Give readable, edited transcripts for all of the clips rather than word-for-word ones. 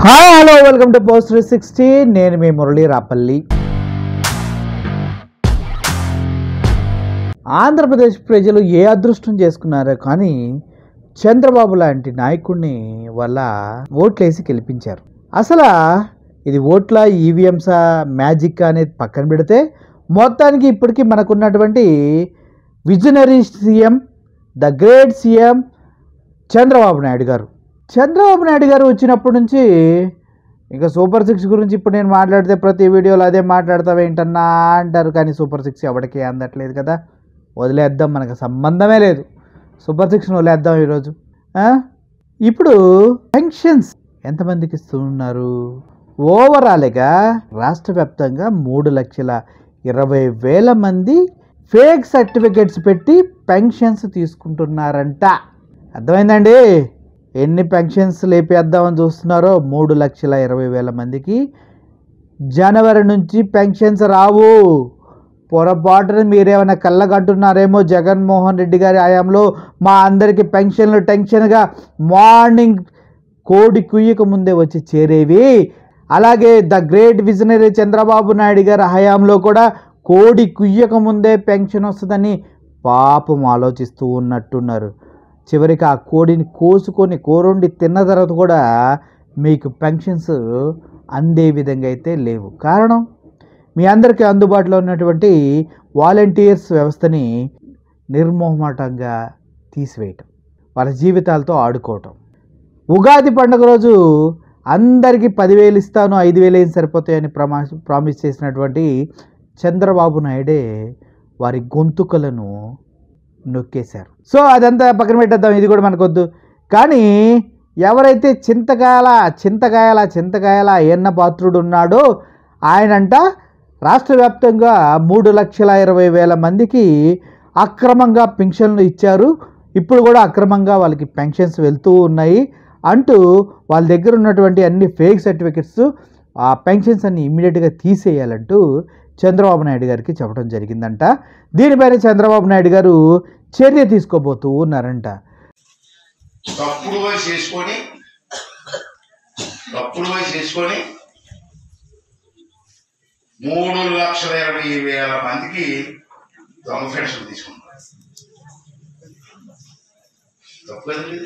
Hi hello welcome to post 360. నేను మీ మురళీ రాపల్లి. ఆంధ్రప్రదేశ్ ప్రజలు ఏ అదృష్టం చేసుకున్నారో కానీ చంద్రబాబు లాంటి నాయకుడిని వల్ల ఓట్లేసి గెలిపించారు. అసలు ఇది ఓట్ల ఈవీఎంసా మ్యాజిక్ అనేది పక్కన పెడితే మొత్తానికి ఇప్పటికీ మనకున్నటువంటి visionary CM, the great CM Chandrababu Naidu గారు వచ్చినప్పటి నుంచి ఇంకా సూపర్ 6 గురించి ఇప్పుడు నేను మాట్లాడితే ప్రతి వీడియోలో అదే మాట్లాడతావేంటన్నా అంటారు. కానీ సూపర్ 6 ఎవరికి అందట్లేదు కదా, వదిలేద్దాం, మనకు సంబంధమే లేదు. సూపర్ 6ను వదిలేద్దాం ఈరోజు. ఇప్పుడు పెన్షన్స్ ఎంతమందికి ఇస్తున్నారు? ఓవరాల్గా రాష్ట్ర వ్యాప్తంగా 3,20,000 మంది ఫేక్ సర్టిఫికెట్స్ పెట్టి పెన్షన్స్ తీసుకుంటున్నారంట. అర్థమైందండి? ఎన్ని పెన్షన్స్ లేపేద్దామని చూస్తున్నారో. 3,20,000 మందికి జనవరి నుంచి పెన్షన్స్ రావు. పొరపాటున మీరేమైనా కళ్ళగంటున్నారేమో, జగన్మోహన్ రెడ్డి గారి హయాంలో మా అందరికీ పెన్షన్లు టెన్షన్గా మార్నింగ్ కోడి కుయ్యక ముందే వచ్చి చేరేవి. అలాగే the great visionary Chandrababu Naidu గారి హయాంలో కూడా కోడి కుయ్యక ముందే పెన్షన్ వస్తుందని పాపం ఆలోచిస్తూ ఉన్నట్టున్నారు. చివరికి ఆ కోడిని కోసుకొని కూరొండి తిన్న తర్వాత కూడా మీకు పెన్షన్స్ అందే విధంగా అయితే లేవు. కారణం మీ అందరికీ అందుబాటులో ఉన్నటువంటి వాలంటీర్స్ వ్యవస్థని నిర్మోహమాటంగా తీసివేయటం, వాళ్ళ జీవితాలతో ఆడుకోవటం. ఉగాది పండుగ రోజు అందరికీ 10,000 ఇస్తాను, 5,000 ఏం సరిపోతాయని ప్రామిస్ చేసినటువంటి చంద్రబాబు నాయుడే వారి గొంతుకలను నొక్కేశారు. సో అదంతా పక్కన పెట్టేద్దాం, ఇది కూడా మనకొద్దు. కానీ ఎవరైతే చింతకాయల ఎన్న పాత్రుడు ఉన్నాడో ఆయనంట రాష్ట్ర వ్యాప్తంగా 3,20,000 మందికి అక్రమంగా పెన్షన్లు ఇచ్చారు. ఇప్పుడు కూడా అక్రమంగా వాళ్ళకి పెన్షన్స్ వెళ్తూ ఉన్నాయి అంటూ వాళ్ళ దగ్గర ఉన్నటువంటి అన్ని ఫేక్ సర్టిఫికెట్స్, ఆ పెన్షన్స్ అన్ని ఇమ్మీడియట్గా తీసేయాలంటూ చంద్రబాబు నాయుడు గారికి చెప్పడం జరిగిందంట. దీనిపైన చంద్రబాబు నాయుడు గారు చర్య తీసుకోబోతూ ఉన్నారంట. తప్పుడు వయసు చేసుకొని 3,20,000 మందికి దొంగ పెన్షన్ తీసుకున్నారు. తప్పలేదు.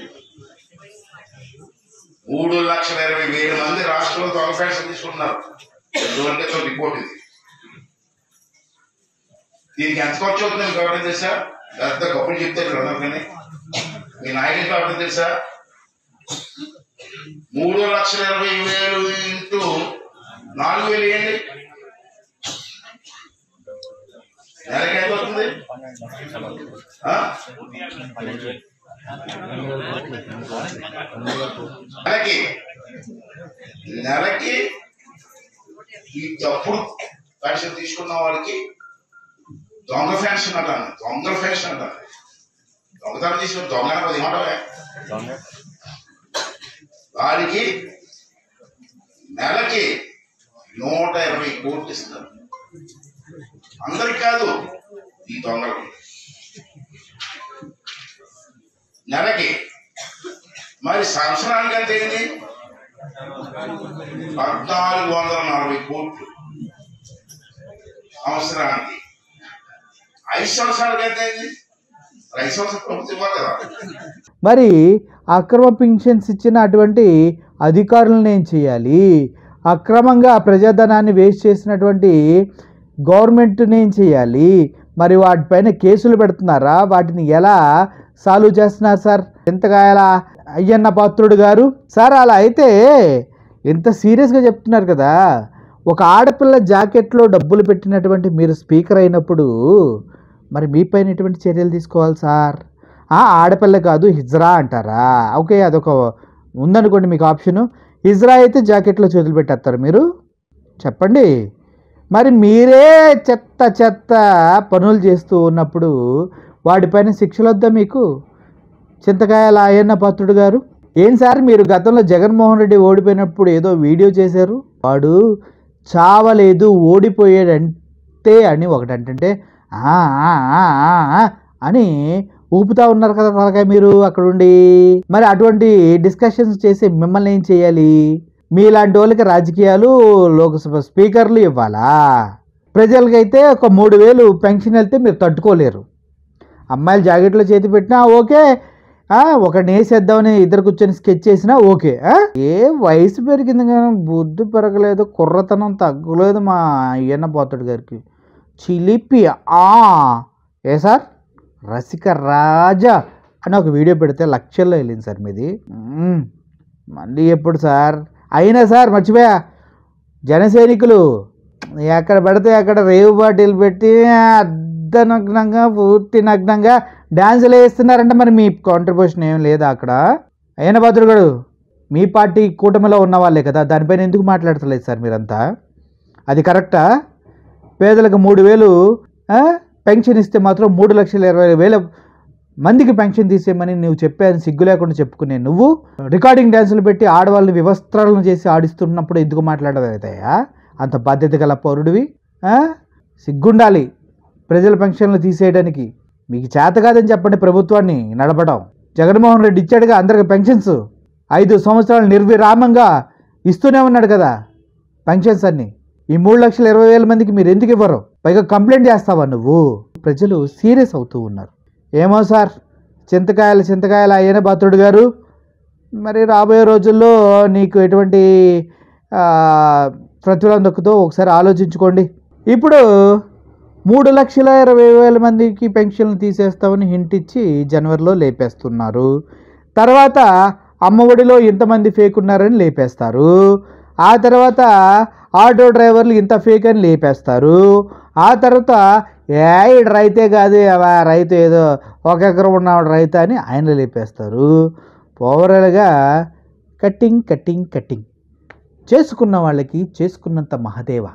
3,20,000 మంది రాష్ట్రంలో దొంగ పెన్షన్ తీసుకున్నారు. ఎటువంటి రిపోర్ట్ ఇది. దీనికి ఎంత ఖర్చు అవుతుంది మీకు ఎవరైనా తెలుసా? పెద్ద కప్పులు చెప్తారు అందరు, కానీ మీ నాయకుడికి ఎవరైనా తెలుసా? 3,20,000 ఇంటూ 4,000 వేయండి, నెలకి ఎంత అవుతుంది? నెలకి ఈ తప్పుడు పెన్షన్ తీసుకున్న వాళ్ళకి దొంగ పెన్షన్ అంటాను. దొంగతనం తీసుకుని దొంగ ఏమంటావే, వారికి నెలకి 120 కోట్లు ఇస్తారు. అందరికి కాదు, ఈ దొంగలకి నెలకి. మరి సంవత్సరానికి అంత ఏంటి? 1,440 కోట్లు సంవత్సరానికి. 5 సంవత్సరాలకి ఎంత అయింది? 5 సంవత్సరాలు ప్రభుత్వం ఇవ్వాలి కదా. మరి అక్రమ పెన్షన్స్ ఇచ్చిన అటువంటి అధికారులను ఏం చేయాలి? అక్రమంగా ప్రజాధనాన్ని వేస్ట్ చేసినటువంటి గవర్నమెంట్ని ఏం చేయాలి? మరి వాటిపైన కేసులు పెడుతున్నారా? వాటిని ఎలా సాల్వ్ చేస్తున్నారు సార్ చింతకాయల అయ్యన్న పాత్రుడు గారు? సార్ అలా అయితే ఎంత సీరియస్గా చెప్తున్నారు కదా. ఒక ఆడపిల్ల జాకెట్లో డబ్బులు పెట్టినటువంటి మీరు స్పీకర్ అయినప్పుడు మరి మీపైన ఎటువంటి చర్యలు తీసుకోవాలి సార్? ఆడపిల్ల కాదు, హిజ్రా అంటారా? ఓకే, అదొక ఉందనుకోండి మీకు ఆప్షను. హిజ్రా అయితే జాకెట్లో చేతులు పెట్టేస్తారు మీరు, చెప్పండి. మరి మీరే చెత్త పనులు చేస్తూ ఉన్నప్పుడు వాటిపైన శిక్షలు వద్దా మీకు? చింతకాయల అయ్యన్న పాత్రుడు గారు, ఏం సార్ మీరు గతంలో జగన్మోహన్ రెడ్డి ఓడిపోయినప్పుడు ఏదో వీడియో చేశారు, వాడు చావలేదు ఓడిపోయాడంతే అని ఒకటంటే అని ఊపుతా ఉన్నారు కదా తలకాయ మీరు అక్కడుండి. మరి అటువంటి డిస్కషన్స్ చేసి మిమ్మల్ని ఏం చేయాలి? మీలాంటి వాళ్ళకి రాజకీయాలు లోక్సభ స్పీకర్లు ఇవ్వాలా? ప్రజలకైతే ఒక 3,000 పెన్షన్ వెళ్తే మీరు తట్టుకోలేరు. అమ్మాయిలు జాకెట్లో చేతి పెట్టినా ఓకే, ఒకడిని వేసేద్దామని ఇద్దరు కూర్చొని స్కెచ్ చేసినా ఓకే. ఏ వయసు పెరిగింది కానీ బుద్ధి పెరగలేదు, కుర్రతనం తగ్గలేదు మా అయ్యన్న పోతుడు గారికి. చిలిపి ఏ సార్ రసిక రాజా అని ఒక వీడియో పెడితే లక్షల్లో వెళ్ళింది సార్ మీది. మళ్ళీ ఎప్పుడు సార్? అయినా సార్ మర్చిపోయా, జనసైనికులు ఎక్కడ పడితే అక్కడ రేవు బాటిల్ పెట్టి అర్ధనగ్నంగా పూర్తి నగ్నంగా డ్యాన్సులు వేస్తున్నారంటే మరి మీ కాంట్రిబ్యూషన్ ఏం లేదా అక్కడ? అయ్యన్న పాత్రుడు గారు, మీ పార్టీ కూటమిలో ఉన్న వాళ్ళే కదా, దానిపైన ఎందుకు మాట్లాడతలేదు సార్ మీరంతా? అది కరెక్టా? పేదలకు 3,000 పెన్షన్ ఇస్తే మాత్రం 3,20,000 మందికి పెన్షన్ తీసేయమని నువ్వు చెప్పాను సిగ్గు లేకుండా చెప్పుకునే నువ్వు రికార్డింగ్ డ్యాన్సులు పెట్టి ఆడవాళ్ళని వివస్త్రాలను చేసి ఆడిస్తున్నప్పుడు ఎందుకు మాట్లాడదవుతాయా? అంత బాధ్యత గల పౌరుడివి. సిగ్గుండాలి ప్రజల పెన్షన్లు తీసేయడానికి. మీకు చేత కాదని చెప్పండి ప్రభుత్వాన్ని నడపడం. జగన్మోహన్ రెడ్డి ఇచ్చాడుగా అందరికి పెన్షన్స్, 5 సంవత్సరాలు నిర్విరామంగా ఇస్తూనే ఉన్నాడు కదా పెన్షన్స్ అన్నీ. ఈ 3,20,000 మందికి మీరు ఎందుకు ఇవ్వరు? పైగా కంప్లైంట్ చేస్తావా నువ్వు? ప్రజలు సీరియస్ అవుతూ ఉన్నారు. ఏమో సార్, చింతకాయల అయ్యన్న పాత్రుడు గారు, మరి రాబోయే రోజుల్లో నీకు ఎటువంటి ప్రతిఫలం దక్కుతో ఒకసారి ఆలోచించుకోండి. ఇప్పుడు 3,20,000 మందికి పెన్షన్లు తీసేస్తామని హింట్ ఇచ్చి జనవరిలో లేపేస్తున్నారు. తర్వాత అమ్మఒడిలో ఇంతమంది ఫేక్ ఉన్నారని లేపేస్తారు. ఆ తర్వాత ఆటో డ్రైవర్లు ఇంత ఫేక్ అని లేపేస్తారు. ఆ తర్వాత ఈడు రైతే కాదు, రైతు ఏదో 1 ఎకరం ఉన్నవాడు రైతు అని ఆయన లేపేస్తారు. ఓవరాల్గా కట్టింగ్ చేసుకున్న వాళ్ళకి చేసుకున్నంత మహదేవ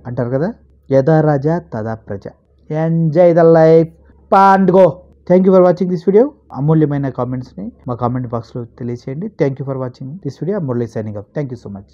అంటారు కదా. యథా రాజా తదా ప్రజ. ఎంజాయ్ ద లైఫ్ పాండ్గో. Thank you for watching this video. అమూల్యమైన కామెంట్స్ని మా కామెంట్ బాక్స్లో తెలియజేయండి. Thank you for watching this video. Murali signing off. Thank you so much.